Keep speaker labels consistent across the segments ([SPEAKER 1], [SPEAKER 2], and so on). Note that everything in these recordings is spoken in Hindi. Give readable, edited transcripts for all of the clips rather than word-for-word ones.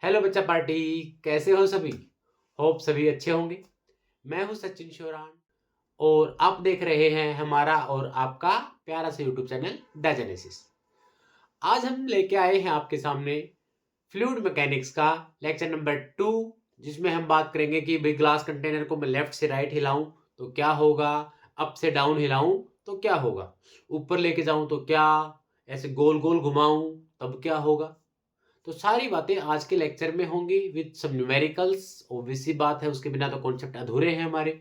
[SPEAKER 1] हेलो बच्चा पार्टी, कैसे हो सभी? होप सभी अच्छे होंगे। मैं हूं सचिन शोरान और आप देख रहे हैं हमारा और आपका प्यारा सा यूट्यूब चैनल डायजेनेसिस। आज हम लेके आए हैं आपके सामने फ्लूइड मैकेनिक्स का लेक्चर नंबर 2, जिसमें हम बात करेंगे कि भाई ग्लास कंटेनर को मैं लेफ्ट से राइट हिलाऊं तो क्या होगा, अप से डाउन हिलाऊं तो क्या होगा, ऊपर लेके जाऊं तो क्या, ऐसे गोल गोल घुमाऊं तब क्या होगा। तो सारी बातें आज के लेक्चर में होंगी विद सब न्यूमेरिकल्स। ऑब्वियस सी बात है, उसके बिना तो कॉन्सेप्ट अधूरे हैं हमारे।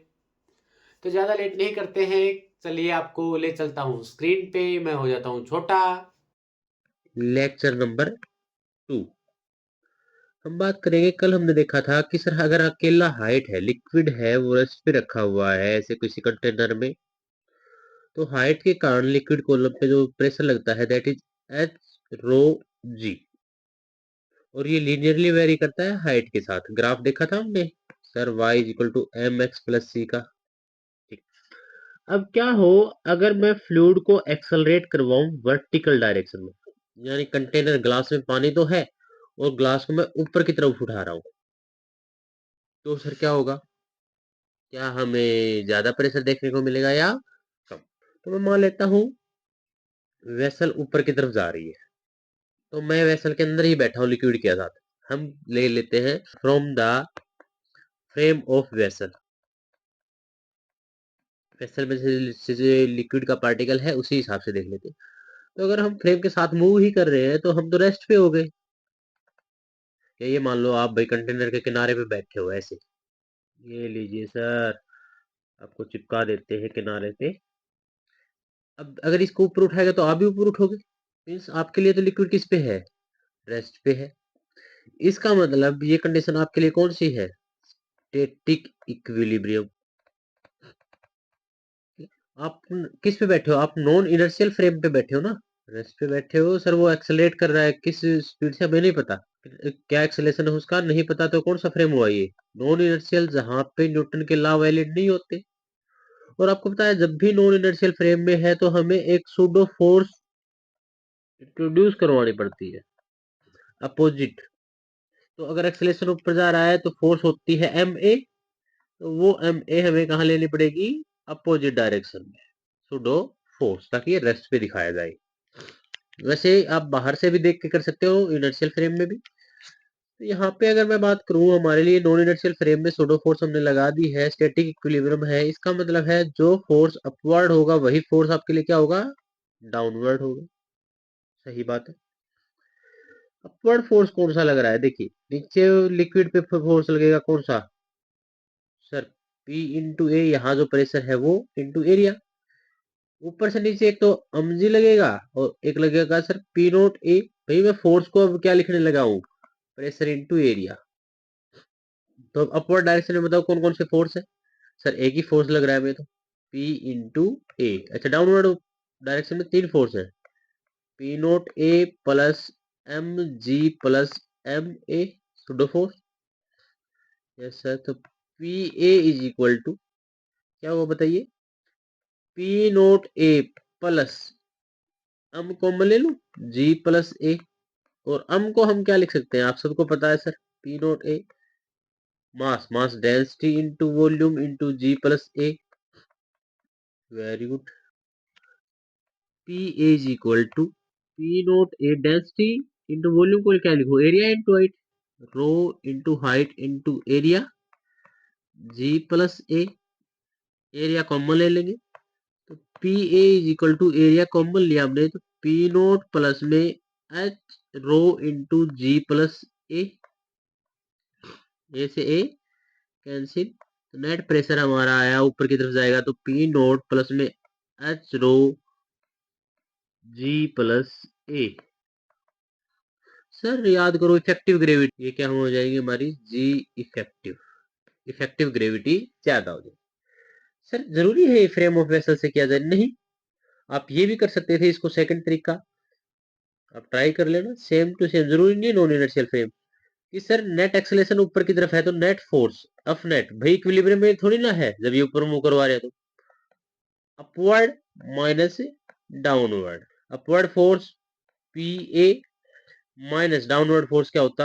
[SPEAKER 1] तो ज्यादा लेट नहीं करते हैं, चलिए आपको ले चलता हूँ स्क्रीन पे, मैं हो जाता हूँ छोटा।
[SPEAKER 2] लेक्चर नंबर 2 हम बात करेंगे। कल हमने देखा था कि सर अगर अकेला हाइट है, लिक्विड है, वो रेस्ट पे रखा हुआ है ऐसे किसी कंटेनर में, तो हाइट के कारण लिक्विड कॉलम पे जो प्रेशर लगता है दैट इज एच रो जी, और ये लीनियरली वेरी करता है हाइट के साथ। ग्राफ देखा था हमने sir, y is equal to M X plus C का। ठीक। अब क्या हो अगर मैं फ्लूइड को एक्सेलरेट करवाऊं वर्टिकल डायरेक्शन में, यानी कंटेनर ग्लास में पानी तो है और ग्लास को मैं ऊपर की तरफ उठा रहा हूँ, तो सर क्या होगा? क्या हमें ज्यादा प्रेशर देखने को मिलेगा या कम? तो मैं मान लेता हूँ वेसल ऊपर की तरफ जा रही है, तो मैं वेसल के अंदर ही बैठा हूँ लिक्विड के साथ। हम ले लेते हैं from the frame of vessel. Vessel में से जो लिक्विड का पार्टिकल है उसी हिसाब से देख लेते हैं। तो अगर हम फ्रेम के साथ मूव ही कर रहे हैं तो हम तो रेस्ट पे हो गए। या ये मान लो आप भाई कंटेनर के किनारे पे बैठे हो ऐसे, ये लीजिए सर, आपको चिपका देते हैं किनारे पे। अब अगर इसको ऊपर उठाएगा तो आप भी ऊपर उठोगे, मीन्स आपके लिए तो लिक्विड किस पे है? रेस्ट पे है। इसका मतलब ये कंडीशन आपके लिए कौन सी है? Static equilibrium. आप किस पे बैठे हो? आप नॉन इनर्शियल फ्रेम पे बैठे हो ना, रेस्ट पे बैठे हो। सर वो एक्सेलरेट कर रहा है किस स्पीड से हमें नहीं पता, क्या एक्सेलेरेशन है उसका नहीं पता, तो कौन सा फ्रेम हुआ ये? नॉन इनर्शियल, जहां पे न्यूटन के लॉ वैलिड नहीं होते। और आपको पता है जब भी नॉन इनर्शियल फ्रेम में है तो हमें एक सूडो फोर्स इंट्रोड्यूस करवानी पड़ती है, अपोजिट। तो अगर एक्सेलेरेशन ऊपर जा रहा है तो फोर्स होती है एम ए, तो वो एम ए हमें कहाँ लेनी पड़ेगी? अपोजिट डायरेक्शन में, सुडो फोर्स, ताकि ये रेस्ट पे दिखाया जाए। वैसे आप बाहर से भी देख के कर सकते हो इनर्शियल फ्रेम में भी। तो यहाँ पे अगर मैं बात करूँ, हमारे लिए नॉन इनर्शियल फ्रेम में सुडो फोर्स हमने लगा दी है, स्टैटिक इक्विलिब्रियम है। इसका मतलब है जो फोर्स अपवर्ड होगा वही फोर्स आपके लिए क्या होगा? डाउनवर्ड होगा। सही बात है। अपवर्ड फोर्स कौन सा लग रहा है? देखिए नीचे लिक्विड पे फोर्स लगेगा कौन सा? सर P इंटू ए, यहाँ जो प्रेशर है वो इंटू एरिया। ऊपर से नीचे एक तो mg लगेगा और एक लगेगा सर P नोट ए। भाई मैं फोर्स को अब क्या लिखने लगा हूँ? Pressure into area. तो अब अपवर्ड डायरेक्शन में बताओ कौन कौन से फोर्स है? सर एक ही फोर्स लग रहा है हमें तो, P इंटू ए। अच्छा, डाउनवर्ड डायरेक्शन में तीन फोर्स है, P naught A plus mg plus M A, pseudo force. Yes sir, तो P A is equal to क्या हुआ बताइए? P naught A plus um common ले लूं, जी प्लस ए। और अम को हम क्या लिख सकते हैं? आप सबको पता है sir, P naught A mass, mass density into volume into G plus A. Very good. P A is equal to P naught A density into volume को क्या लिखो? Area into height, rho into height into area, G plus A. Area common ले लेंगे तो P A is equal to, area common लिया हमने तो पी नोट प्लस में H rho into G plus A. ए से ए कैंसिल, तो नेट प्रेशर हमारा आया ऊपर की तरफ जाएगा तो पी नोट प्लस में एच रो जी प्लस ए। सर याद करो इफेक्टिव ग्रेविटी, ये क्या हो जाएगी हमारी? जी इफेक्टिव। इफेक्टिव ग्रेविटी ज्यादा हो जाएगी। सर जरूरी है फ्रेम ऑफ वेसल से किया जाए? नहीं, आप ये भी कर सकते थे इसको सेकंड तरीका, आप ट्राई कर लेना। सेम टू सेम, जरूरी नहीं नॉन इनर्शियल फ्रेम कि सर नेट एक्सेलेरेशन ऊपर की तरफ है तो नेट फोर्स अप नेट, भाई इक्विलिब्रियम में थोड़ी ना है जब ये ऊपर मुंह करवा रहे हैं तो upward minus downward. Upward force P A minus downward force क्या होता?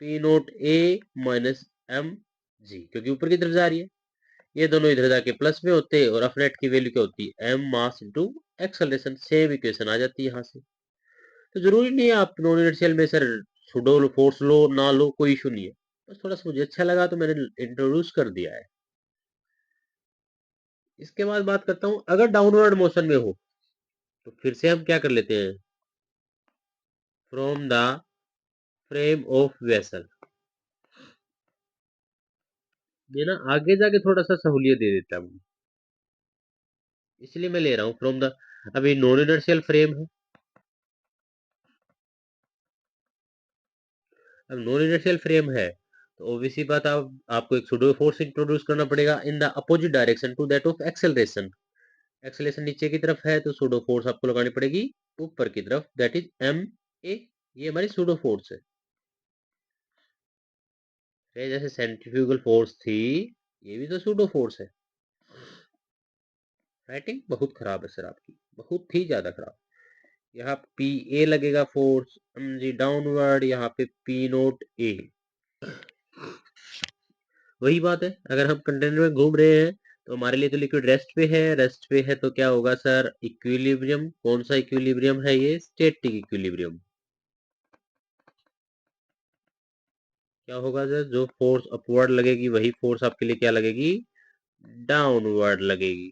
[SPEAKER 2] पी नोट ए माइनस एम जी, क्योंकि ऊपर की तरफ जा रही है। ये दोनों इधर जाके प्लस में होते हैं और एफ नेट की वैल्यू क्या होती है, M mass into acceleration. Same equation आ जाती है यहाँ से। तो जरूरी नहीं है आप नॉन इनर्शियल में सर सुडो लो, फोर्स लो ना लो, कोई इशू नहीं है। बस थोड़ा सा मुझे अच्छा लगा तो मैंने इंट्रोड्यूस कर दिया है। इसके बाद बात करता हूँ, अगर डाउनवर्ड मोशन में हो तो फिर से हम क्या कर लेते हैं, from the frame of vessel. ये ना आगे जाके थोड़ा सा सहूलियत दे देता है मुझे, इसलिए मैं ले रहा हूँ फ्रॉम द। अभी नॉन इनर्शियल फ्रेम है, अब नॉन इनर्शियल फ्रेम है तो ऑब्वियसली बात, आप आपको एक सुडो फोर्स इंट्रोड्यूस करना पड़ेगा in the opposite direction to that of acceleration. Acceleration नीचे की तरफ है तो सुडो फोर्स आपको लगानी पड़ेगी ऊपर की तरफ, दैट इज एम ए। ये हमारी सुडो फोर्स है। जैसे सेंट्रीफ्यूगल फोर्स थी, ये भी तो सुडो फोर्स है। राइटिंग बहुत खराब है सर आपकी, बहुत ही ज्यादा खराब। यहाँ पी ए लगेगा फोर्स जी डाउनवर्ड, यहाँ पे पी नोट ए। वही बात है, अगर हम कंटेनर में घूम रहे हैं तो हमारे लिए तो लिक्विड रेस्ट पे है, रेस्ट पे है तो क्या होगा सर, इक्विलिब्रियम। कौन सा इक्विलिब्रियम है ये, स्टैटिक इक्विलिब्रियम। क्या होगा सर, जो फोर्स अपवर्ड लगेगी वही फोर्स आपके लिए क्या लगेगी, डाउनवर्ड लगेगी।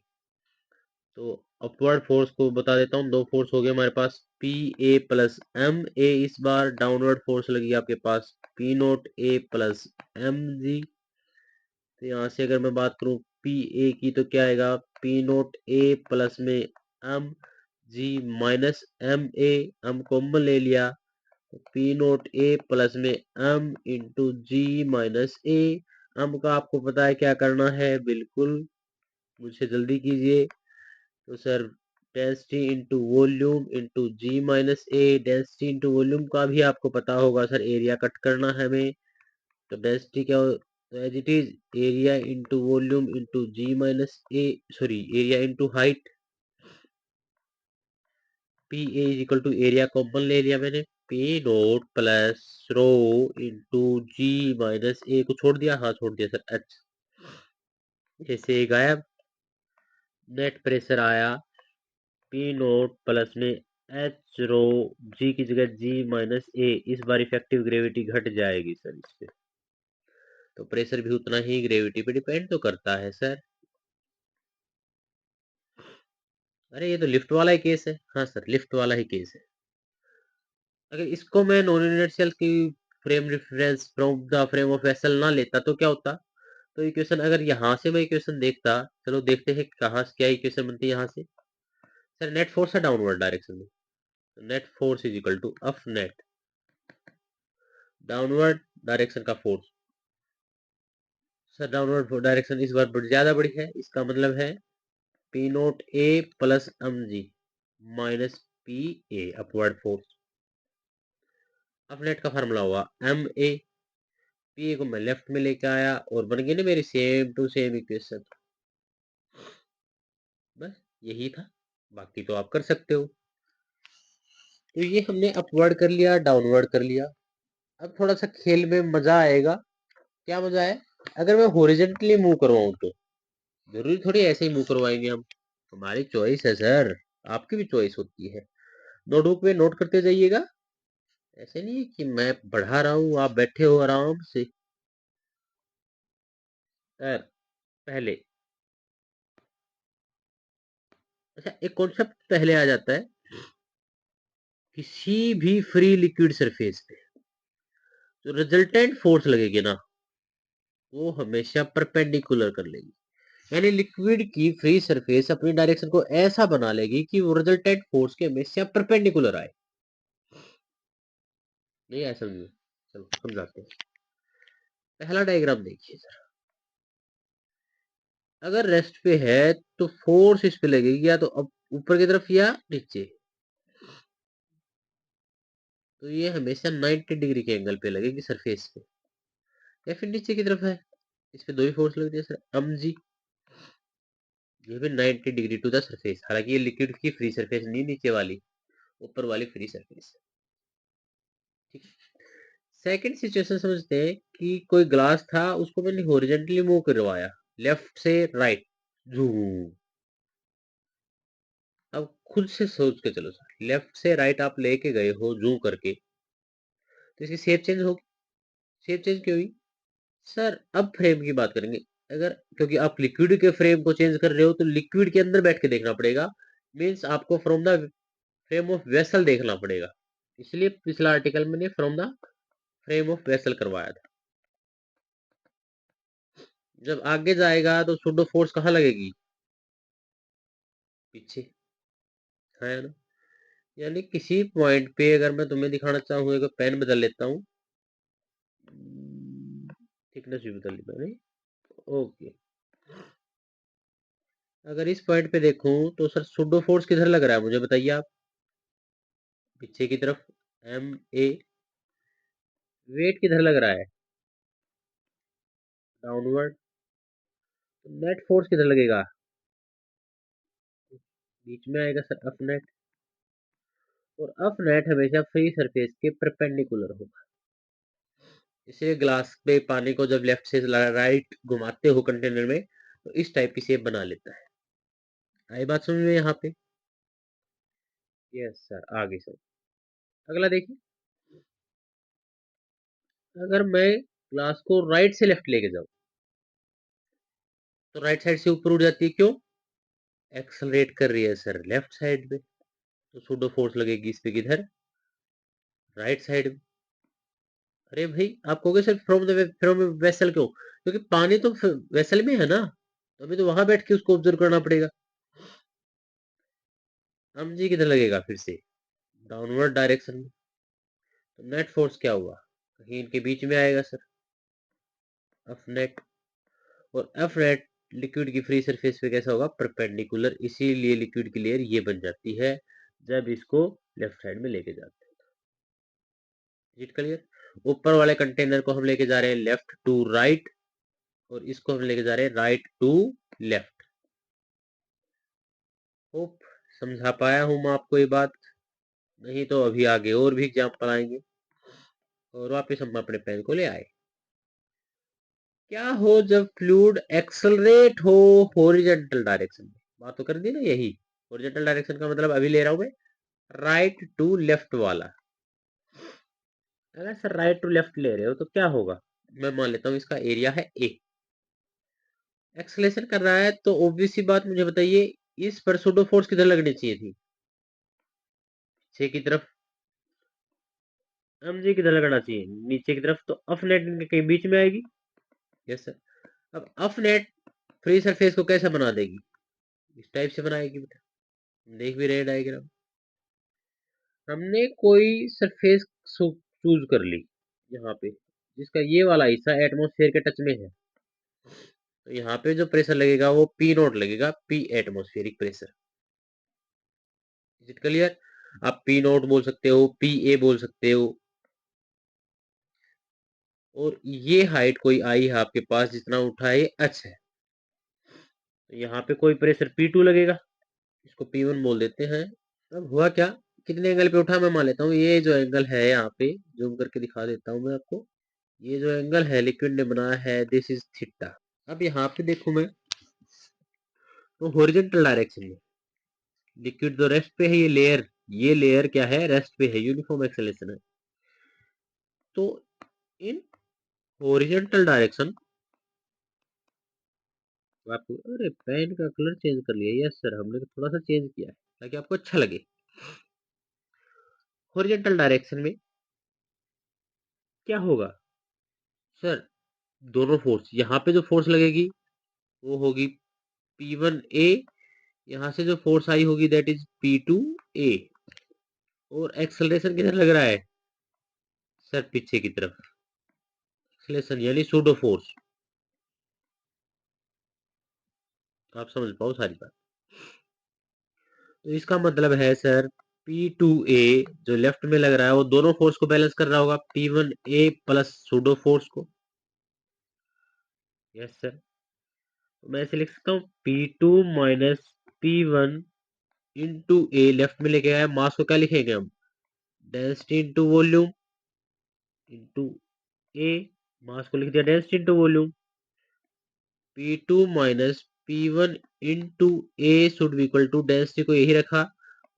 [SPEAKER 2] तो अपवर्ड फोर्स को बता देता हूँ, दो फोर्स हो गए हमारे पास, P A plus M A. इस बार डाउनवर्ड फोर्स लगी आपके पास P naught A plus M G. तो यहाँ से अगर मैं बात करूँ पी ए की तो क्या आएगा, पी नोट ए प्लस में M G minus M A. M common ले लिया, पी नोट ए प्लस में M into G minus A. M का आपको पता है क्या करना है, बिल्कुल मुझे जल्दी कीजिए। तो sir density into volume into G minus A. Density into volume का भी आपको पता होगा सर, एरिया कट करना है हमें। तो डेंसिटी क्या as it is area into volume into G minus A, sorry area into height. P A is equal to area common ले लिया मैंने, P naught plus rho into G minus A को छोड़ दिया, हाँ छोड़ दिया सर एच। जैसे गायब, नेट प्रेशर आया पी नोट प्लस में एच रो, जी की जगह जी माइनस ए। इस बार इफेक्टिव ग्रेविटी घट जाएगी सर इस पे, तो प्रेशर भी उतना ही ग्रेविटी पे डिपेंड तो करता है सर। अरे ये तो लिफ्ट वाला ही केस है, हाँ सर लिफ्ट वाला ही केस है। अगर इसको मैं नॉन इनर्शियल की frame reference from the frame of vessel ना लेता तो क्या होता, तो इक्वेशन अगर यहाँ से मैं इक्वेशन देखता, चलो देखते हैं कहाँ से क्या इक्वेशन बनती है यहाँ से। सर नेट फोर्स है डाउनवर्ड डायरेक्शन में, net force is equal to up net downward direction का फोर्स। सर डाउनवर्ड डायरेक्शन इस बार ज्यादा बड़ी है, इसका मतलब है P naught A plus M G minus P A upward force. अब नेट का फार्मूला हुआ एम ए, पी ए को मैं लेफ्ट में लेके आया और बन गई ना मेरी सेम टू सेम इक्वेशन। बस यही था, बाकी तो आप कर सकते हो। तो ये हमने अपवर्ड कर लिया, डाउनवर्ड कर लिया। अब थोड़ा सा खेल में मजा आएगा। क्या मजा है, अगर मैं हॉरिजेंटली मूव करवाऊं तो जरूरी थोड़ी ऐसे ही मूव करवाएंगे हम, हमारी चॉइस है सर, आपकी भी चॉइस होती है। नोटबुक में नोट करते जाइएगा, ऐसे नहीं है कि मैं पढ़ा रहा हूँ आप बैठे हो आराम से। सर पहले, अच्छा एक कॉन्सेप्ट पहले आ जाता है, किसी भी फ्री लिक्विड सरफेस पे जो रिजल्टेंट फोर्स लगेगी ना वो हमेशा परपेंडिकुलर कर लेगी। यानी लिक्विड की फ्री सरफेस अपनी डायरेक्शन को ऐसा बना लेगी कि वो रिजल्टेंट फोर्स के हमेशा परपेंडिकुलर आए। नहीं ऐसा नहीं, चलो समझाते हैं। पहला डायग्राम देखिए सर, अगर रेस्ट पे है तो फोर्स इस पे लगेगी या तो अब ऊपर की तरफ या नीचे, तो ये हमेशा 90 डिग्री के एंगल पे लगेगी सरफेस पे, या फिर नीचे की तरफ है इस पे दो ही फोर्स लगती है सर, एम जी। ये भी 90 डिग्री टू द सरफेस, हालांकि ये लिक्विड की फ्री सरफेस नहीं नीचे वाली, ऊपर वाली फ्री सरफेस। ठीक है, सेकंड सिचुएशन समझते हैं कि कोई ग्लास था, उसको मैंने हॉरिजॉन्टली मूव करवाया लेफ्ट से राइट। अब खुद से सोच के चलो सर, लेफ्ट से राइट आप लेके गए हो जूम करके, तो इसकी शेप चेंज होगी। शेप चेंज क्यों हुई सर? अब फ्रेम की बात करेंगे। अगर क्योंकि आप लिक्विड के फ्रेम को चेंज कर रहे हो तो लिक्विड के अंदर बैठ के देखना पड़ेगा, मीन्स आपको from the frame of vessel देखना पड़ेगा। इसलिए पिछला आर्टिकल मैंने from the frame of vessel करवाया था। जब आगे जाएगा तो सुडो फोर्स कहाँ लगेगी? पीछे, है ना? यानी किसी पॉइंट पे अगर मैं तुम्हें दिखाना चाहूँ, एक पेन बदल लेता हूँ, थिकनेस भी बदल ली मैंने। ओके, अगर इस पॉइंट पे देखूं तो सर सुडो फोर्स किधर लग रहा है मुझे बताइए आप? पीछे की तरफ। M A. वेट किधर लग रहा है? डाउनवर्ड। तो नेट फोर्स किधर लगेगा? बीच में आएगा सर अप नेट। और अप नेट हमेशा फ्री सरफेस के परपेंडिकुलर होगा। इसलिए ग्लास पे पानी को जब लेफ्ट से राइट घुमाते हो कंटेनर में, तो इस टाइप की शेप बना लेता है। आई बात समझ में यहाँ पे? यस सर, आगे सर। अगला देखिए, अगर मैं ग्लास को राइट से लेफ्ट लेके जाऊं तो राइट साइड से ऊपर उड़ जाती है, क्यों? एक्सलरेट कर रही है सर लेफ्ट साइड पे, तो सुडो फोर्स लगेगी इस पे किधर? राइट साइड में। अरे भाई, आप कहोगे सर फ्रॉम वेसल क्यों? क्योंकि पानी तो वेसल में है ना, तो अभी तो वहां बैठ के उसको ऑब्जर्व करना पड़ेगा। हम जी किधर लगेगा फिर से? डाउनवर्ड डायरेक्शन में। तो नेट फोर्स क्या हुआ? कहीं इनके बीच में आएगा सर, एफ नेट। और एफ नेट लिक्विड की फ्री सरफेस पे कैसा होगा? परपेंडिकुलर। इसीलिए लिक्विड की लेयर ये बन जाती है जब इसको लेफ्ट साइड में लेके जाते हैं। It clear? ऊपर वाले कंटेनर को हम लेके जा रहे हैं लेफ्ट टू राइट, और इसको हम लेके जा रहे हैं राइट टू लेफ्ट। होप समझा पाया हूं मैं आपको ये बात। नहीं तो अभी आगे और भी एग्जाम्पल आएंगे। और वापस हम अपने पेन को ले आए। क्या हो जब फ्लूइड एक्सलरेट हो हॉरिजॉन्टल डायरेक्शन में? बात तो कर दी ना यही। हॉरिजॉन्टल डायरेक्शन का मतलब अभी ले रहा हूं मैं राइट टू लेफ्ट वाला। अगर सर राइट टू लेफ्ट ले रहे हो तो क्या होगा? मैं मान लेता हूँ इसका एरिया है ए। एक्सलेशन कर रहा है तो ऑब्वियस सी बात, मुझे बताइए इस पर सुडो फोर्स किधर लगनी चाहिए थी? पीछे की तरफ। एमजी किधर लगना चाहिए? नीचे की तरफ। तो अफ नेट इनके कहीं बीच में आएगी। Yes sir. अब अफ नेट फ्री सरफेस को कैसे बना देगी? इस टाइप से बनाएगी बेटा, देख भी रहे डायग्राम। हमने कोई सरफेस चूज कर ली यहाँ पे, जिसका ये वाला हिस्सा एटमॉस्फेयर के टच में है, तो यहाँ पे जो प्रेशर लगेगा वो पी नोट लगेगा, P atmospheric pressure. Is it clear? आप पी नोट बोल सकते हो, पी ए बोल सकते हो। और ये हाइट कोई आई है आपके पास जितना उठा है एच है, तो यहाँ पे कोई प्रेशर P2 लगेगा, इसको P1 बोल देते हैं। अब हुआ क्या, कितने एंगल पे उठा मैं मान लेता हूँ, ये जो एंगल है यहाँ पे जूम करके दिखा देता हूँ मैं आपको। ये जो एंगल है लिक्विड ने बनाया है, दिस इज थीटा। अब यहाँ पे देखूं मैं तो हॉरिजॉन्टल डायरेक्शन में लिक्विड जो रेस्ट पे है, ये लेयर क्या है? रेस्ट पे है, यूनिफॉर्म एक्सेलेरेशन है। तो इन हॉरिजॉन्टल डायरेक्शन आपको, अरे पेन का कलर चेंज कर लिया। यस सर, हमने थोड़ा सा चेंज किया है ताकि आपको अच्छा लगे। हॉरिजॉन्टल डायरेक्शन में क्या होगा सर? दोनों फोर्स, यहाँ पे जो फोर्स लगेगी वो होगी P1A, यहाँ से जो फोर्स आई होगी दैट इज P2A। और एक्सेलरेशन किधर लग रहा है सर? पीछे की तरफ। एक्सेलरेशन यानी सूडो फोर्स। आप समझ पाओ सारी बात। तो इसका मतलब है सर P2A जो लेफ्ट में लग रहा है वो दोनों फोर्स को बैलेंस कर रहा होगा, P1A प्लस सूडो फोर्स को। Yes sir. तो मैं ऐसे लिख सकता हूँ P2 माइनस P1 इंटू ए। लेफ्ट में लेके आया मास को क्या लिखेंगे हम? Density into volume. Into A, mass को लिख दिया density into volume, P2 minus P1 into A should be equal to, density को यही रखा,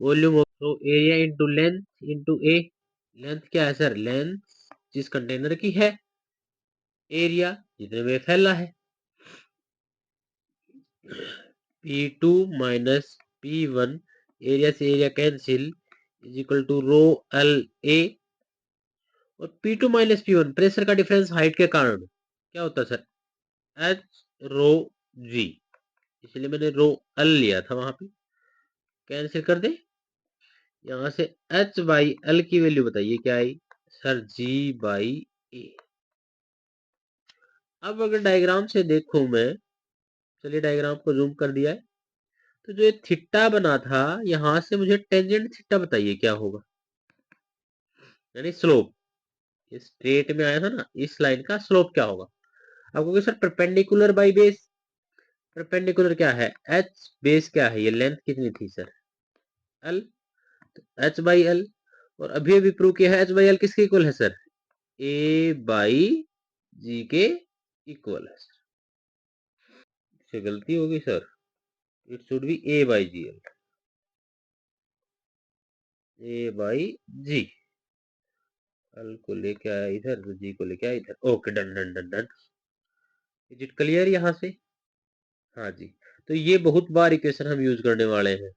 [SPEAKER 2] volume of area into length into A. Length क्या है सर? लेंथ जिस कंटेनर की है, एरिया जितने में फैला है। P2 माइनस P1, एरिया से area cancel, is equal to rho L A, और P2 माइनस P1 प्रेशर का डिफरेंस हाइट के कारण क्या होता है सर? एच रो जी, इसलिए मैंने रो एल लिया था वहां पे। कैंसिल कर दे, यहां से एच बाई एल की वैल्यू बताइए क्या आई सर? जी बाई ए। अब अगर डायग्राम से देखूं मैं, चलिए डायग्राम को जूम कर दिया है, तो जो ये थीटा बना था, यहां से मुझे टेंजेंट थीटा बताइए क्या होगा, यानी स्लोप। इस स्ट्रेट में आया था ना, इस लाइन का स्लोप क्या होगा? आपको क्या sir? Perpendicular by base. Perpendicular क्या है? एच, बेस क्या है? ये लेंथ कितनी थी सर? एल, तो एच बाई एल। और अभी अभी प्रूव किया है एच बाई एल किसके इक्वल है सर? ए बाई जी के इक्वल है। इससे गलती होगी sir, it should be A by G L, A by G. L को लेके आया इधर, जी को लेके आया इधर। Okay, done done done done. Is it clear यहाँ से? हाँ जी। तो ये बहुत बार इक्वेशन हम यूज करने वाले हैं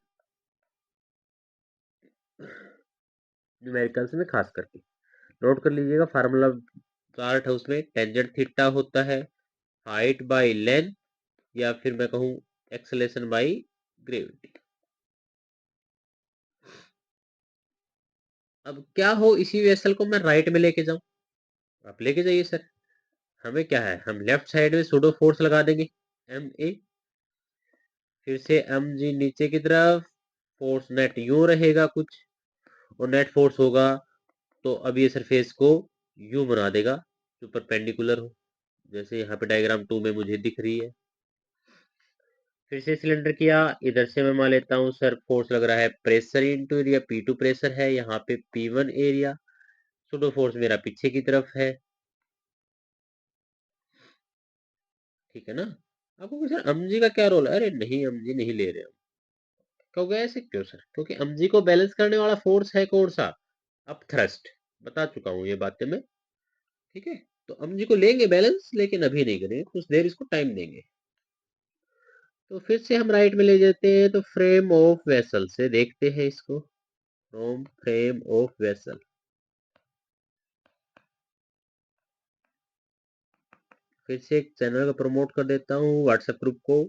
[SPEAKER 2] न्यूमेरिकल्स में, खास करके नोट कर लीजिएगा। फार्मूला चार्ट है उसमें, टेंजेंट थीटा होता है हाइट बाय लेंथ, या फिर मैं कहूं एक्सेलेरेशन बाय ग्रेविटी। अब क्या हो, इसी वेसल को मैं राइट में लेके जाऊं? आप लेके जाइए सर। हमें क्या है, हम लेफ्ट साइड में सूडो फोर्स लगा देंगे एम ए, फिर से एम जी नीचे की तरफ, फोर्स नेट यूं रहेगा कुछ, और नेट फोर्स होगा तो अब ये सरफेस को यूं बना देगा जो परपेंडिकुलर हो, जैसे यहाँ पे डायग्राम 2 में मुझे दिख रही है। फिर से सिलेंडर किया, इधर से मैं मान लेता हूँ सर फोर्स लग रहा है pressure into area, P2 pressure है, यहाँ पे P1 एरिया, सूडो फोर्स मेरा पीछे की तरफ है, ठीक है ना। आपको सर एमजी का क्या रोल है? अरे नहीं, एमजी नहीं ले रहे हम। कहोगे ऐसे क्यों सर? क्योंकि एमजी को बैलेंस करने वाला फोर्स है कौन सा? Up thrust. बता चुका हूँ ये बातें मैं, ठीक है। तो एमजी को लेंगे बैलेंस, लेकिन अभी नहीं करेंगे, कुछ देर इसको टाइम देंगे। तो फिर से हम राइट में ले जाते हैं, तो फ्रेम ऑफ वेसल से देखते हैं इसको। फ्रॉम फ्रेम ऑफ वेसल, फिर से एक चैनल को प्रमोट कर देता हूँ, व्हाट्सएप ग्रुप को।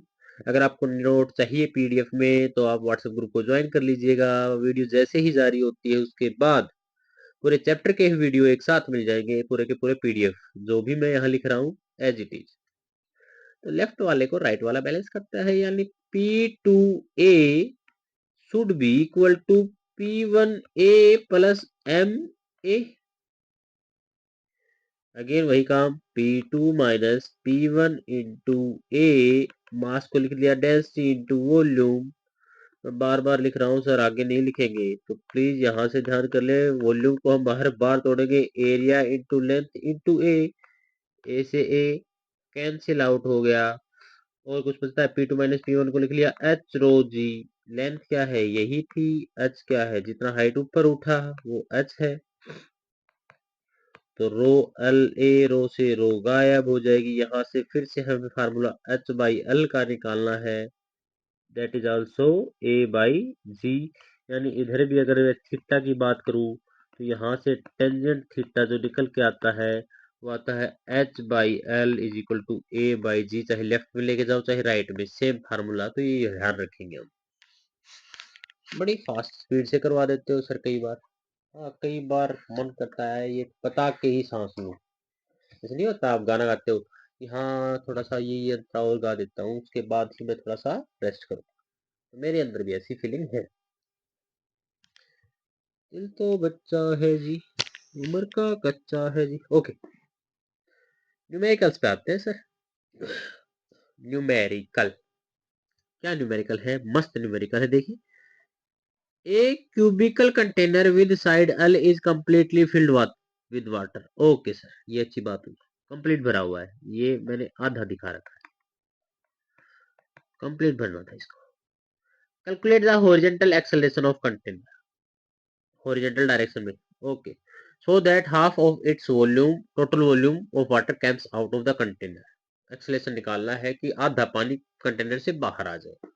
[SPEAKER 2] अगर आपको नोट चाहिए पीडीएफ में तो आप व्हाट्सएप ग्रुप को ज्वाइन कर लीजिएगा। वीडियो जैसे ही जारी होती है उसके बाद पूरे चैप्टर के वीडियो एक साथ मिल जाएंगे, पूरे के पूरे पीडीएफ, जो भी मैं यहाँ लिख रहा हूँ एज इट इज। तो लेफ्ट वाले को राइट वाला बैलेंस करता है, यानी P2A should be equal to P1A plus MA। Again वही काम, P2 minus P1 into A, mass को लिख दिया डेंसिटी इंटू वॉल्यूम। मैं बार बार लिख रहा हूँ सर, आगे नहीं लिखेंगे तो प्लीज यहाँ से ध्यान कर ले। वॉल्यूम को हम हर बार तोड़ेंगे, एरिया इंटू लेंथ इंटू ए से ए कैंसिल आउट हो गया, और कुछ बचता है P2 माइनस P1 को लिख लिया एच रो जी। लेंथ क्या है? यही थी। एच क्या है? जितना हाइट ऊपर उठा वो एच है, तो रो एल ए, रो से रो गायब हो जाएगी। यहां से फिर से हमें फार्मूला एच बाई एल का निकालना है, that is also A by G. यानी इधर भी अगर मैं थीटा की बात करूं तो यहाँ से टेंजेंट थीटा जो निकल के आता है वो आता है H by L is equal to A by G. चाहे लेफ्ट में लेके जाओ चाहे राइट में, सेम फार्मूला, तो ये ध्यान रखेंगे हम। बड़ी फास्ट स्पीड से करवा देते हो सर कई बार। हाँ, कई बार मन करता है ये बता के ही सांस लूं। ऐसा नहीं होता, आप गाना गाते हो कि हाँ थोड़ा सा ये अंतरा और गा देता हूँ, उसके बाद ही मैं थोड़ा सा रेस्ट करूँ। तो मेरे अंदर भी ऐसी फीलिंग है। दिल तो बच्चा है जी, उम्र का कच्चा है जी। ओके, न्यूमेरिकल्स पे आते हैं सर। न्यूमेरिकल क्या? न्यूमेरिकल है, मस्त न्यूमेरिकल है। देखिए, एक cubical container with side L is completely filled with, with water. Okay sir, ये अच्छी बात हुई। कंप्लीट भरा हुआ है, ये मैंने आधा दिखा रखा है, कंप्लीट भरना था इसको। Calculate the horizontal acceleration of container, horizontal direction में। Okay, so that half of its volume, total volume of water comes out of the container. Acceleration निकालना है कि आधा पानी कंटेनर से बाहर आ जाए।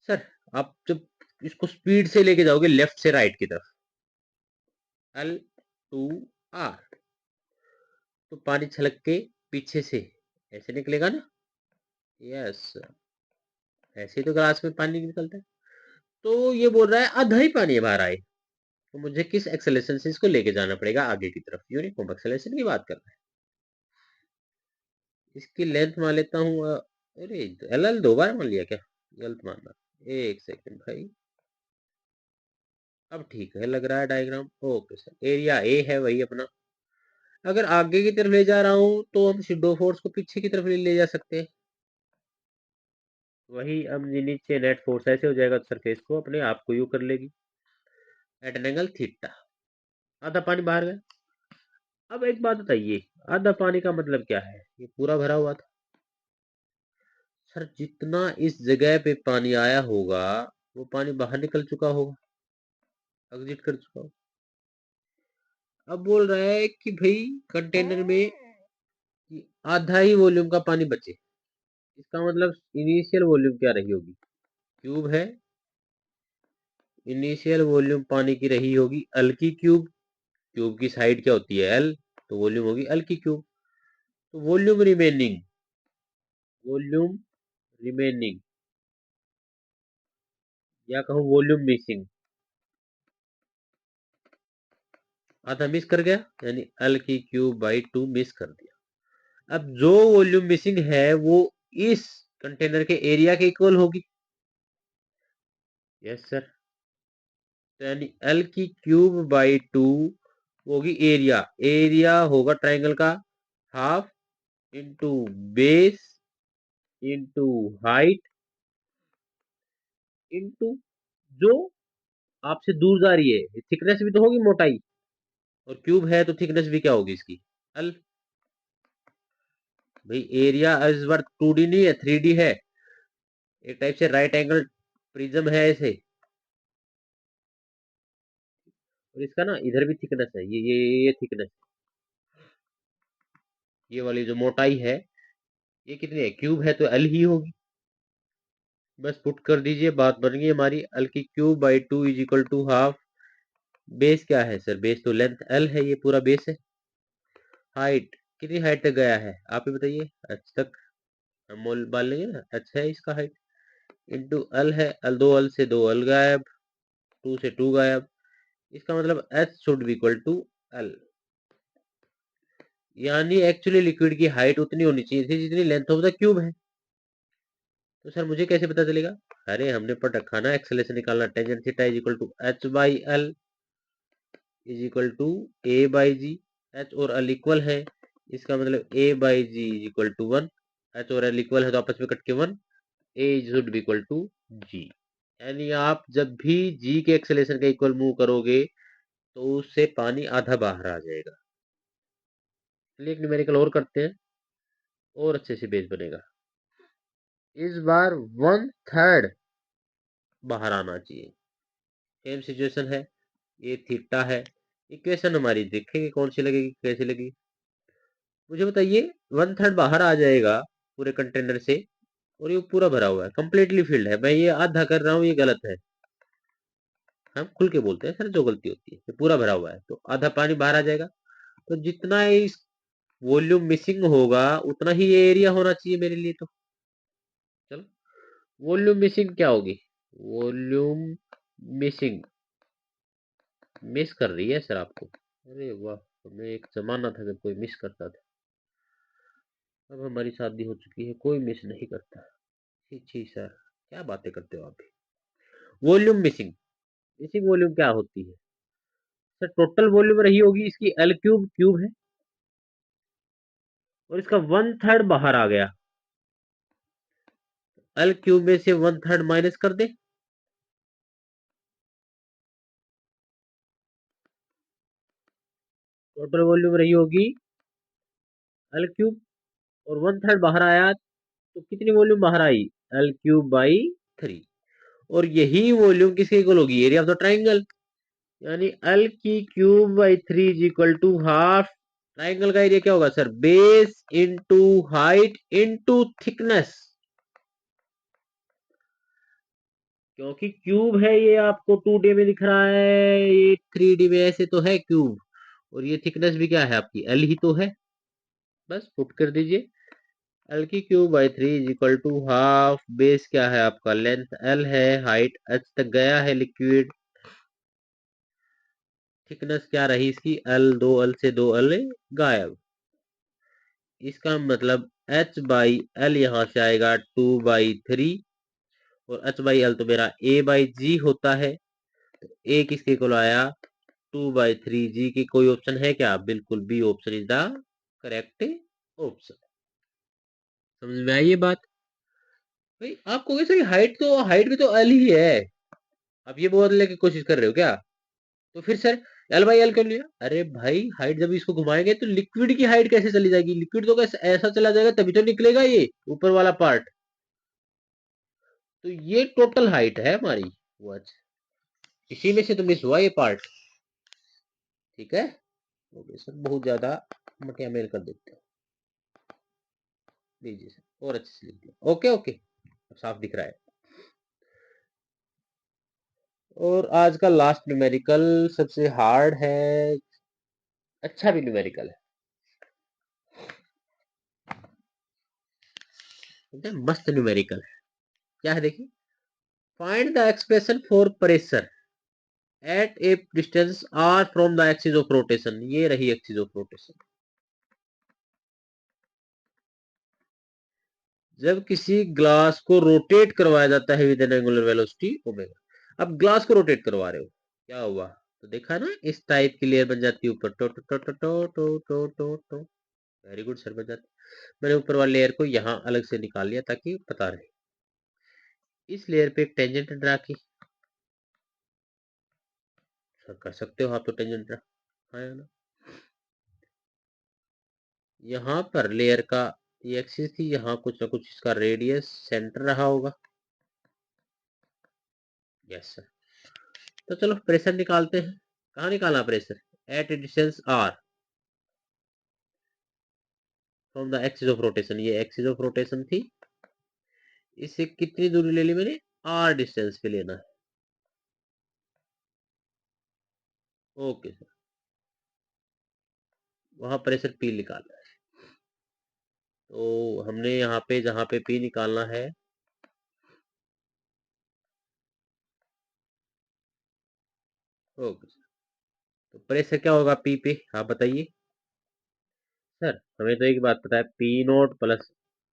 [SPEAKER 2] सर आप जब इसको स्पीड से लेके जाओगे लेफ्ट से राइट की तरफ, एल टू आर, तो पानी छलक के पीछे से ऐसे निकलेगा ना। यस, ऐसे ही तो ग्लास में पानी निकलता है। तो ये बोल रहा है आधा ही पानी बाहर आए, तो मुझे किस एक्सेलरेशन से इसको लेके जाना पड़ेगा आगे की तरफ। यूनिफॉर्म एक्सेलरेशन की बात कर रहा है। इसकी लेंथ मान लेता हूँ अरे एल एल 2 बार मान लिया क्या, गलत मानना। एक सेकंड भाई, अब ठीक है लग रहा है diagram. Okay sir, area A है वही अपना। अगर आगे की तरफ ले जा रहा हूँ तो हम शिडो फोर्स को पीछे की तरफ ले जा सकते हैं। वही अब नीचे नेट फोर्स ऐसे हो जाएगा, सरफेस को अपने आप को यू कर लेगी एट एन एंगल थीटा। आधा पानी बाहर गया। अब एक बात बताइए, आधा पानी का मतलब क्या है? ये पूरा भरा हुआ था। सर जितना इस जगह पे पानी आया होगा वो पानी बाहर निकल चुका होगा, एग्जिट कर चुका होगा। अब बोल रहा है कि भाई कंटेनर में आधा ही वॉल्यूम का पानी बचे। इसका मतलब इनिशियल वॉल्यूम क्या रही होगी? क्यूब है, इनिशियल वॉल्यूम पानी की रही होगी एल की क्यूब। क्यूब की साइड क्या होती है? एल, तो वॉल्यूम होगी एल की क्यूब। तो वॉल्यूम रिमेनिंग, वॉल्यूम रिमेनिंग या कहूँ वॉल्यूम मिसिंग, आधा मिस कर गया, यानी एल की क्यूब बाई 2 मिस कर दिया। अब जो वॉल्यूम मिसिंग है वो इस कंटेनर के एरिया के इक्वल होगी। यस सर, तो यानी एल की क्यूब बाई 2 होगी एरिया। एरिया होगा ट्राइंगल का half into base into height into जो आपसे दूर जा रही है, थिकनेस भी तो होगी, मोटाई, और क्यूब है तो थिकनेस भी क्या होगी इसकी? एल। भाई एरिया इस बार 2D नहीं है, 3D है। एक टाइप से राइट एंगल प्रिज्म है ऐसे, और इसका ना इधर भी थिकनेस है, ये थिकनेस, ये वाली जो मोटाई है ये कितनी है? क्यूब है तो एल ही होगी। बस पुट कर दीजिए, बात बन गई हमारी। एल की cube by 2 is equal to half. Base क्या है सर? बेस तो लेंथ एल है, ये पूरा बेस है। हाइट, कितनी हाइट तक गया है आप ही बताइए? एच तक हम मोल बाल लेंगे ना, एच है इसका हाइट, इंटू एल है। एल, दो एल से दो एल गायब, 2 से 2 गायब। इसका मतलब H should be equal to L, यानी एक्चुअली लिक्विड की हाइट उतनी होनी चाहिए थी जितनी लेंथ ऑफ द क्यूब है। तो सर मुझे कैसे पता चलेगा? अरे हमने पढ़ रखा ना एक्सेलरेशन निकालना, tangent theta is equal to H by L is equal to A by G. H और एल इक्वल है, इसका मतलब A by G is equal to 1। H और एल इक्वल है तो आपस में कट के 1, A should be equal to G. यानी आप जब भी जी के एक्सेलरेशन का इक्वल मूव करोगे तो उससे पानी आधा बाहर आ जाएगा। चलिए एक न्यूमेरिकल और करते हैं, और अच्छे से बेस बनेगा। इस बार 1/3 बाहर आना चाहिए। सेम सिचुएशन है, ये थीटा है। इक्वेशन हमारी देखेंगे कौन सी लगेगी, कैसे लगेगी। मुझे बताइए, 1/3 बाहर आ जाएगा पूरे कंटेनर से, और ये पूरा भरा हुआ है, कंप्लीटली फिल्ड है। मैं ये आधा कर रहा हूँ, ये गलत है। हम खुल के बोलते हैं सर, जो गलती होती है। ये पूरा भरा हुआ है तो आधा पानी बाहर आ जाएगा। तो जितना इस वॉल्यूम मिसिंग होगा उतना ही ये एरिया होना चाहिए मेरे लिए। तो चलो, वॉल्यूम मिसिंग क्या होगी? वॉल्यूम मिसिंग मिस कर रही है सर आपको। अरे वाह, हमें एक जमाना था जब कोई मिस करता था, अब हमारी शादी हो चुकी है, कोई मिस नहीं करता। छी छी सर, क्या बातें करते हो आप भी। वॉल्यूम मिसिंग, मिसिंग वॉल्यूम क्या होती है सर? टोटल वॉल्यूम रही होगी इसकी एल क्यूब, क्यूब है, और इसका 1/3 बाहर आ गया। एल क्यूब में से 1/3 माइनस कर दे, टोटल वॉल्यूम रही होगी एल क्यूब, और 1/3 बाहर आया तो कितनी वॉल्यूम बाहर आई, एल क्यूब बाई 3। और यही वॉल्यूम किसके इक्वल होगी, एरिया ऑफ द ट्राइंगल, यानी एल की cube by 3 is equal to half, triangle का एरिया क्या होगा sir, base into height into thickness. क्योंकि क्यूब है ये आपको 2D में दिख रहा है, ये 3D में ऐसे तो है क्यूब, और ये थिकनेस भी क्या है आपकी, एल ही तो है। बस पुट कर दीजिए, एल की cube by 3 is equal to half, base क्या है आपका, लेंथ एल है, हाइट एच तक गया है लिक्विड, थिकनेस क्या रही इसकी, एल, 2 एल से 2 एल गायब। इसका मतलब एच बाई एल यहाँ से आएगा 2/3, और एच बाई एल तो मेरा ए बाई जी होता है, तो ए किसके को आया 2/3 जी की। कोई ऑप्शन है क्या, बिल्कुल B option is the correct option. समझ में आई ये बात भाई आपको, वैसे हाइट भी तो एल ही है, आप ये बोलने की कोशिश कर रहे हो क्या, तो फिर सर एल बाई एल क्यों लिया, अरे भाई हाइट जब इसको घुमाएंगे तो लिक्विड की हाइट कैसे चली जाएगी, लिक्विड तो कैसे ऐसा चला जाएगा तभी तो निकलेगा ये ऊपर वाला पार्ट, तो ये टोटल हाइट है हमारी वो, अच्छा इसी में से तो मिस हुआ ये पार्ट, ठीक है। ओके सर, बहुत ज्यादा मटिया मेल कर देते हो, लीजिए सर और अच्छे से लिख दिया, ओके ओके अब साफ दिख रहा है। और आज का लास्ट न्यूमेरिकल सबसे हार्ड है, अच्छा भी न्यूमेरिकल है, एकदम मस्त न्यूमेरिकल है। क्या है देखिए, find the expression for pressure at a distance R from the axis of rotation, ये रही एक्सिस ऑफ रोटेशन। जब किसी ग्लास को रोटेट करवाया जाता है with N angular velocity omega, अब ग्लास को रोटेट करवा रहे हो, क्या हुआ, तो देखा ना इस टाइप की लेयर बन जाती है ऊपर, टो टो टो टो टो टो टो टो टो, वेरी गुड सर, बन जाती। मैंने ऊपर वाली लेयर को यहाँ अलग से निकाल लिया ताकि पता रहे, इस लेयर पे एक टेंजेंट ड्रा की, सर कर सकते हो आप तो टेंजेंट ड्रा, है ना, यहाँ पर लेयर का ये एक्सिस थी, यहाँ कुछ ना कुछ इसका रेडियस सेंटर रहा होगा, यस सर। तो चलो प्रेशर निकालते हैं, कहाँ निकालना pressure, at a distance R from the axis of rotation, ये एक्सिस ऑफ रोटेशन थी, इससे कितनी दूरी ले ली मैंने, आर डिस्टेंस पे लेना है, ओके सर, वहां प्रेशर पी निकालना है, तो हमने यहाँ पे जहाँ पे पी निकालना है, ओके सर, तो प्रेशर क्या होगा पी पे, आप बताइए सर, हमें तो एक बात पता है, P naught plus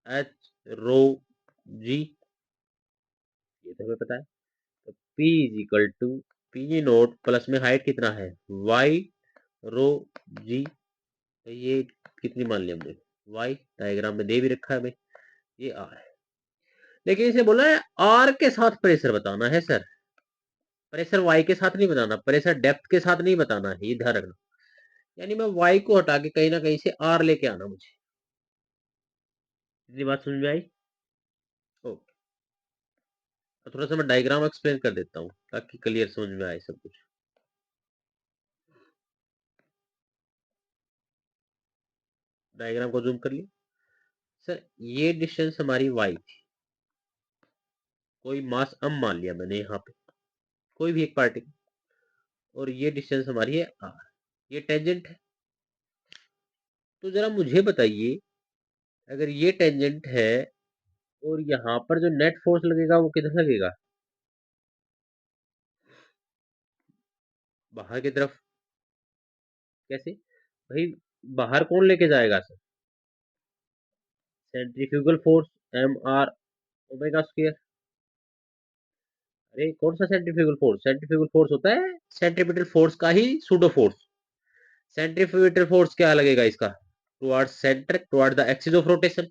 [SPEAKER 2] H rho G, ये तो हमें पता है, तो P is equal to P naught plus में हाइट कितना है y रो जी, तो ये कितनी मान ली हमने, y डायग्राम में दे भी रखा है हमें, ये r है, लेकिन इसे बोला है r के साथ प्रेशर बताना है सर, प्रेशर y के साथ नहीं बताना, प्रेशर डेप्थ के साथ नहीं बताना है, ये ध्यान रखना, यानी मैं y को हटा के कहीं ना कहीं से r लेके आना मुझे, इतनी बात समझ में आई, ओके। तो थोड़ा सा मैं डायग्राम एक्सप्लेन कर देता हूँ ताकि क्लियर समझ में आए सब कुछ, डायग्राम को जूम कर लिया सर, ये डिस्टेंस हमारी y थी, कोई मास m मान लिया मैंने यहाँ पे, कोई भी एक पार्टिकल, और ये डिस्टेंस हमारी है r, ये टेंजेंट है, तो जरा मुझे बताइए अगर ये टेंजेंट है और यहाँ पर जो नेट फोर्स लगेगा वो किधर लगेगा, बाहर की तरफ, कैसे भाई, बाहर कौन लेके जाएगा sir, centrifugal force M R omega square, अरे कौन सा सेंट्रीफ्यूगल फोर्स, सेंट्रीफ्यूगल फोर्स होता है सेंट्रीपिटल फोर्स का ही सूडो फोर्स, सेंट्रीफ्यूगल फोर्स क्या लगेगा इसका, towards centre, toward the axis of rotation,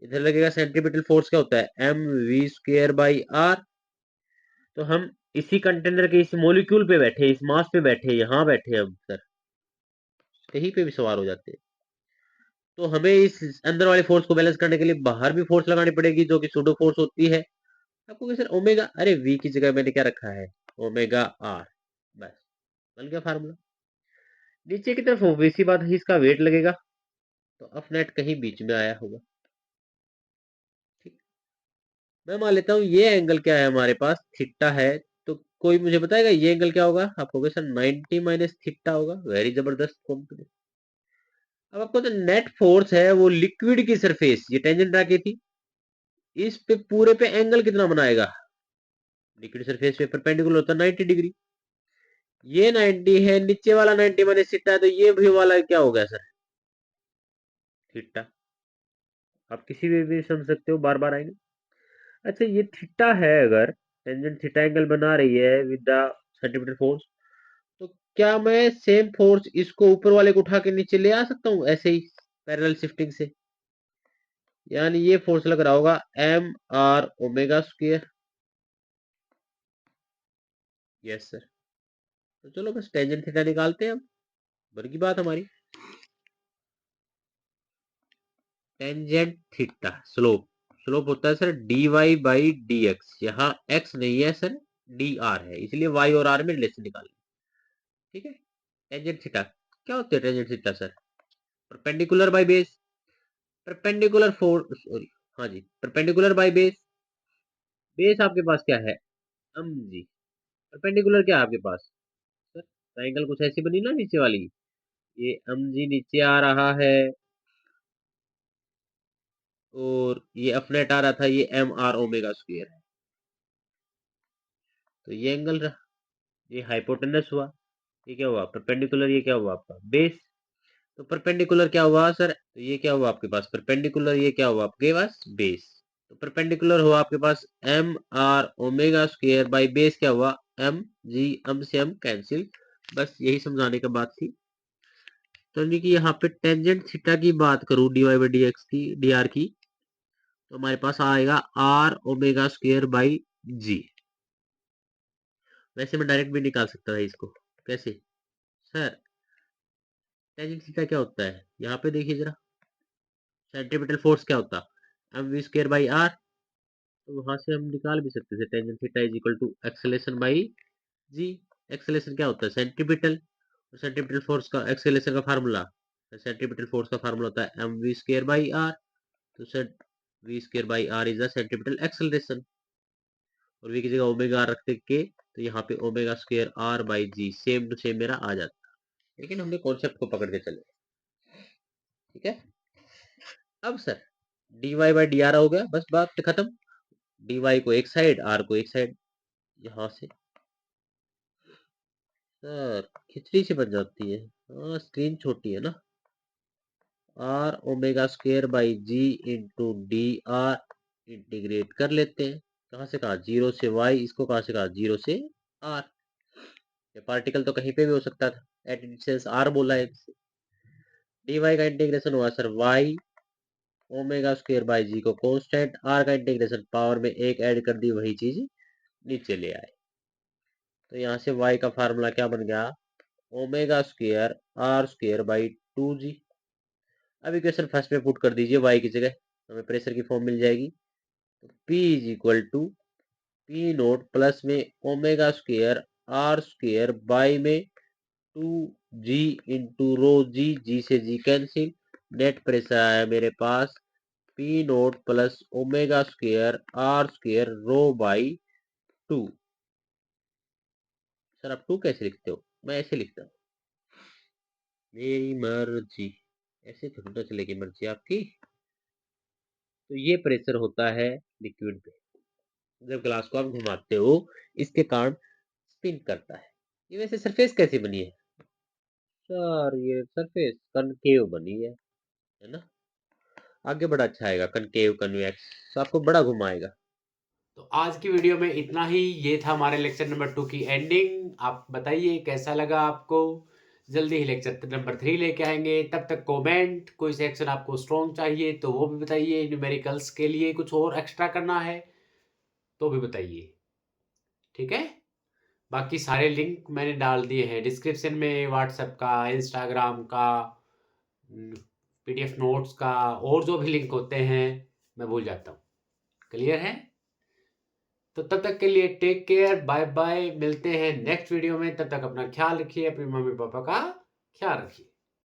[SPEAKER 2] इधर लगेगा सेंट्रीपिटल फोर्स क्या होता है M V square by R, तो हम इसी कंटेनर के इस मॉलिक्यूल पे बैठे, इस मास पे बैठे, यहाँ बैठे हम सर, कहीं पे भी सवार हो जाते हैं। तो हमें इस अंदर वाले फोर्स को बैलेंस करने के लिए बाहर भी फोर्स लगानी पड़ेगी, जो कि सूडो फोर्स होती है। आपको सर ओमेगा, अरे वी की जगह मैंने क्या रखा है, ओमेगा आर, बस बन गया फार्मूला। नीचे की तरफ ऑब्वियस सी बात है इसका वेट लगेगा, तो एफ नेट कहीं बीच में आया होगा। ठीक, मैं मान लेता हूँ ये एंगल क्या है हमारे पास, थीटा है। तो कोई मुझे बताएगा ये एंगल क्या होगा? आप कहोगे सर 90 माइनस थीटा होगा। वेरी जबरदस्त कॉम्बिनेशन। अब आपको तो नेट फोर्स है वो लिक्विड की सरफेस, ये टेंजेंट आके थी, इस पे पूरे पे एंगल कितना बनाएगा? लिक्विड सरफेस पे परपेंडिकुलर होता है 90 डिग्री। ये 90 है, नीचे वाला 90 माइनस थीटा है, तो ये भी वाला क्या हो गया सर? थीटा। आप किसी भी समझ सकते हो, बार बार आएंगे। अच्छा, ये थीटा है, अगर टेंजेंट थीटा एंगल बना रही है विद द सेंटीमीटर फोर्स, तो क्या मैं सेम फोर्स इसको ऊपर वाले को उठा के नीचे ले आ सकता हूँ ऐसे ही पैरेलल शिफ्टिंग से? यानी ये फोर्स लग रहा होगा M R omega square. Yes sir. तो चलो बस टेंजेंट थीटा निकालते हैं अब, बन की बात हमारी। टेंजेंट थीटा स्लोप, स्लोप होता है sir dy by D x. यहाँ x नहीं है सर, dr है, इसलिए y और r में रिलेशन निकालें। ठीक है। टेंजेंट थीटा क्या होता है? Tangent theta sir perpendicular by base, perpendicular four, sorry, हाँ जी, परपेंडिकुलर बाई बेस। बेस आपके पास क्या है? जी। परपेंडिकुलर क्या है आपके पास सर? ट्राइंगल कुछ ऐसी बनी ना नीचे वाली, ये जी नीचे आ रहा है, और ये अपनेट आ रहा था, ये एम आर ओमेगा स्क्वायर है। तो ये एंगल रहा, ये हाइपोटेनस हुआ, ये क्या हुआ? परपेंडिकुलर। ये क्या हुआ आपका? बेस। तो परपेंडिकुलर क्या हुआ सर? तो ये क्या हुआ आपके पास? परपेंडिकुलर। ये क्या हुआ आपके पास? बेस। तो परपेंडिकुलर हुआ आपके पास M R omega square by base क्या हुआ? एम जी, एम से एम कैंसिल। बस यही समझाने का बात थी। तो यानी कि यहाँ पे टेंजेंट थीटा की बात करूं, D Y by D X की, डी आर की, तो हमारे पास आएगा R omega square by G. वैसे मैं डायरेक्ट भी निकाल सकता था इसको। कैसे सर? टेंजेंट थीटा क्या होता है यहाँ पे देखिए जरा, सेंट्रीपिटल फोर्स क्या होता है? M V square by R. तो वहां से हम निकाल भी सकते थे tangent theta is equal to acceleration by G. Acceleration क्या होता है? सेंट्रीपिटल। सेंट्रीपिटल फोर्स का, एक्सेलेरेशन का फार्मूला, सेंट्रीपिटल फोर्स का फार्मूला होता है M V square by R. तो sir V square by R is the centripetal acceleration, और वी की जगह ओमेगा आर रखते के, तो यहाँ पे omega square are by G same to same मेरा आ जाता। लेकिन हमने कॉन्सेप्ट को पकड़ के चले। ठीक है। अब sir D Y by D R हो गया, बस बात खत्म। डी वाई को एक साइड, आर को एक साइड, यहाँ से सर खिचड़ी से बन जाती है। हाँ, स्क्रीन छोटी है ना। R omega square by G into D R integrate कर लेते हैं। कहाँ से कहा? जीरो से वाई, इसको कहाँ से कहा? जीरो से आर। ये पार्टिकल तो कहीं पे भी हो सकता था, एट डिस्टेंस आर बोला है। डी वाई का इंटीग्रेशन हुआ sir Y omega square by G को कांस्टेंट, आर का इंटीग्रेशन पावर में एक ऐड कर दी, वही चीज नीचे ले आए। तो यहाँ से y का फार्मूला क्या बन गया? Omega square R square by 2g। अब इक्वेशन फर्स्ट में पुट कर दीजिए y की जगह, हमें प्रेशर की फॉर्म मिल जाएगी। तो P is equal to P naught plus में omega square R square by में 2g इंटू रो जी, जी से जी कैंसिल। नेट प्रेशर आया मेरे पास P naught plus omega square R square rho by 2। Sir आप 2 कैसे लिखते हो? मैं ऐसे लिखता हूँ, मेरी मर्जी। ऐसे थोड़ी ना चलेगी मर्जी आपकी। तो ये प्रेशर होता है लिक्विड पे, जब ग्लास को आप घुमाते हो, इसके कारण स्पिन करता है। ये वैसे सरफेस कैसी बनी है सर? ये सरफेस कनकेव बनी है ना। आगे बड़ा अच्छा आएगा, कनकेव कन्वेक्स, आपको बड़ा घुमाएगा।
[SPEAKER 1] तो आज की वीडियो में इतना ही। ये था हमारे लेक्चर नंबर 2 की एंडिंग। आप बताइए कैसा लगा आपको। जल्दी ही लेक्चर नंबर 3 लेके आएंगे। तब तक कमेंट, कोई सेक्शन आपको स्ट्रॉन्ग चाहिए तो वो भी बताइए। न्यूमेरिकल्स के लिए कुछ और एक्स्ट्रा करना है तो भी बताइए। ठीक है। बाकी सारे लिंक मैंने डाल दिए हैं डिस्क्रिप्शन में, व्हाट्सएप का, इंस्टाग्राम का, पीडीएफ नोट्स का, और जो भी लिंक होते हैं मैं भूल जाता हूँ। क्लियर है? तो तब तक के लिए टेक केयर, बाय बाय, मिलते हैं नेक्स्ट वीडियो में। तब तक अपना ख्याल रखिए, अपने मम्मी पापा का ख्याल रखिए।